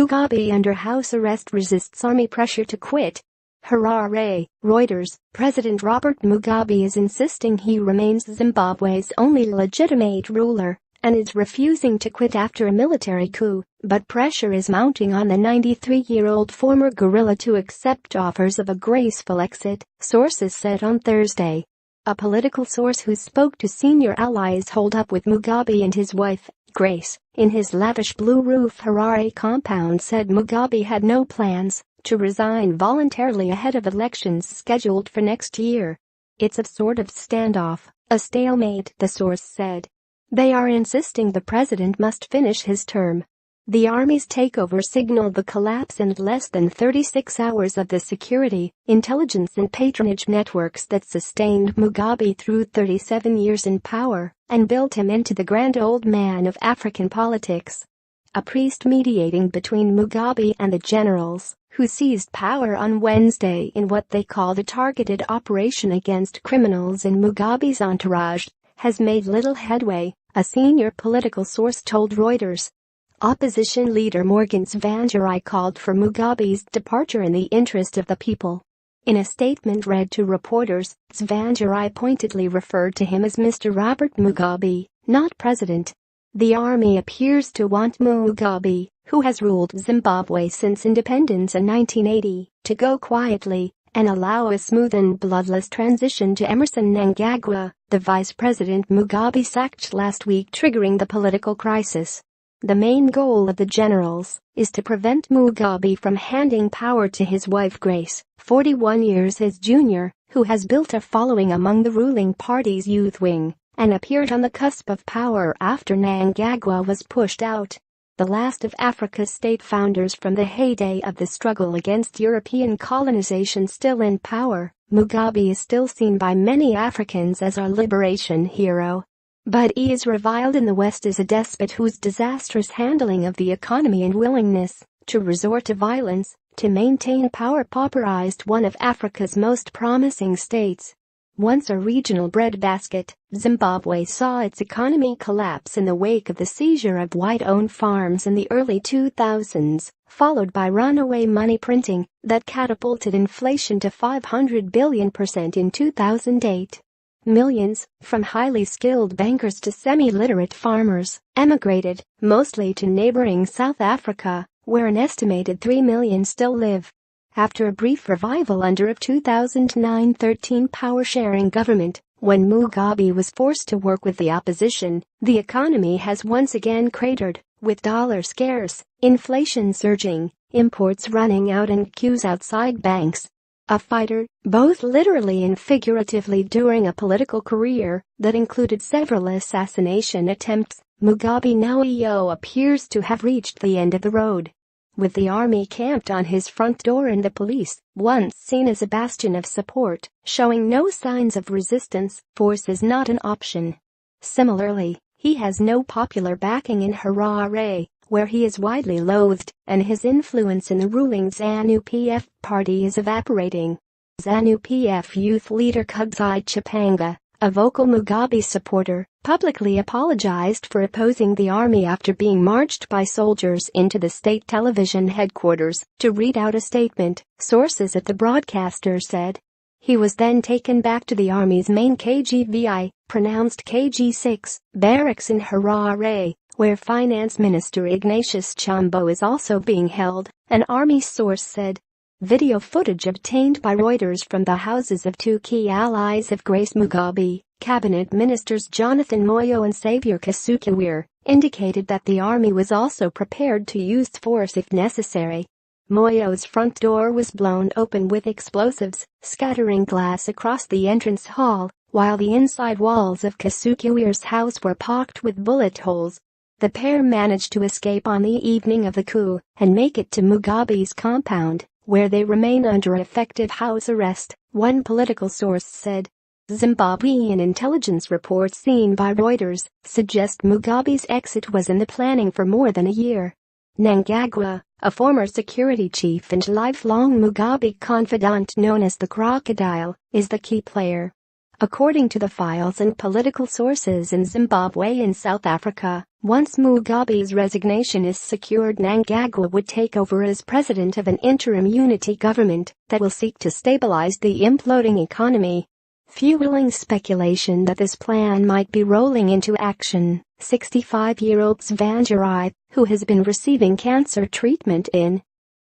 Mugabe under house arrest resists army pressure to quit. Harare, Reuters. President Robert Mugabe is insisting he remains Zimbabwe's only legitimate ruler and is refusing to quit after a military coup, but pressure is mounting on the 93-year-old former guerrilla to accept offers of a graceful exit, sources said on Thursday. A political source who spoke to senior allies holed up with Mugabe and his wife, Grace, in his lavish blue-roof Harare compound said Mugabe had no plans to resign voluntarily ahead of elections scheduled for next year. It's a sort of standoff, a stalemate, the source said. They are insisting the president must finish his term. The army's takeover signaled the collapse in less than 36 hours of the security, intelligence and patronage networks that sustained Mugabe through 37 years in power and built him into the grand old man of African politics. A priest mediating between Mugabe and the generals, who seized power on Wednesday in what they called a targeted operation against criminals in Mugabe's entourage, has made little headway, a senior political source told Reuters. Opposition leader Morgan Tsvangirai called for Mugabe's departure in the interest of the people. In a statement read to reporters, Tsvangirai pointedly referred to him as Mr. Robert Mugabe, not President. The army appears to want Mugabe, who has ruled Zimbabwe since independence in 1980, to go quietly and allow a smooth and bloodless transition to Emmerson Mnangagwa, the vice president Mugabe sacked last week, triggering the political crisis. The main goal of the generals is to prevent Mugabe from handing power to his wife Grace, 41 years his junior, who has built a following among the ruling party's youth wing and appeared on the cusp of power after Mnangagwa was pushed out. The last of Africa's state founders from the heyday of the struggle against European colonization still in power, Mugabe is still seen by many Africans as our liberation hero. But he is reviled in the West as a despot whose disastrous handling of the economy and willingness to resort to violence to maintain power pauperized one of Africa's most promising states. Once a regional breadbasket, Zimbabwe saw its economy collapse in the wake of the seizure of white-owned farms in the early 2000s, followed by runaway money printing that catapulted inflation to 500 billion % in 2008. Millions, from highly skilled bankers to semi-literate farmers, emigrated, mostly to neighboring South Africa, where an estimated 3 million still live. After a brief revival under a 2009-13 power-sharing government, when Mugabe was forced to work with the opposition, the economy has once again cratered, with dollar scarce, inflation surging, imports running out and queues outside banks. A fighter, both literally and figuratively during a political career that included several assassination attempts, Mugabe now appears to have reached the end of the road. With the army camped on his front door and the police, once seen as a bastion of support, showing no signs of resistance, force is not an option. Similarly, he has no popular backing in Harare, where he is widely loathed, and his influence in the ruling ZANU-PF party is evaporating. ZANU-PF youth leader Kudzai Chipanga, a vocal Mugabe supporter, publicly apologized for opposing the army after being marched by soldiers into the state television headquarters to read out a statement, sources at the broadcaster said. He was then taken back to the army's main KGVI, pronounced KG6, barracks in Harare, where Finance Minister Ignatius Chambo is also being held, an army source said. Video footage obtained by Reuters from the houses of two key allies of Grace Mugabe, cabinet ministers Jonathan Moyo and Xavier Kasukuwere, indicated that the army was also prepared to use force if necessary. Moyo's front door was blown open with explosives, scattering glass across the entrance hall, while the inside walls of Kasukuwere's house were pocked with bullet holes. The pair managed to escape on the evening of the coup and make it to Mugabe's compound, where they remain under effective house arrest, one political source said. Zimbabwean intelligence reports seen by Reuters suggest Mugabe's exit was in the planning for more than a year. Mnangagwa, a former security chief and lifelong Mugabe confidant known as the Crocodile, is the key player. According to the files and political sources in Zimbabwe and South Africa, once Mugabe's resignation is secured, Mnangagwa would take over as president of an interim unity government that will seek to stabilize the imploding economy. Fueling speculation that this plan might be rolling into action, 65-year-old Tsvangirai, who has been receiving cancer treatment in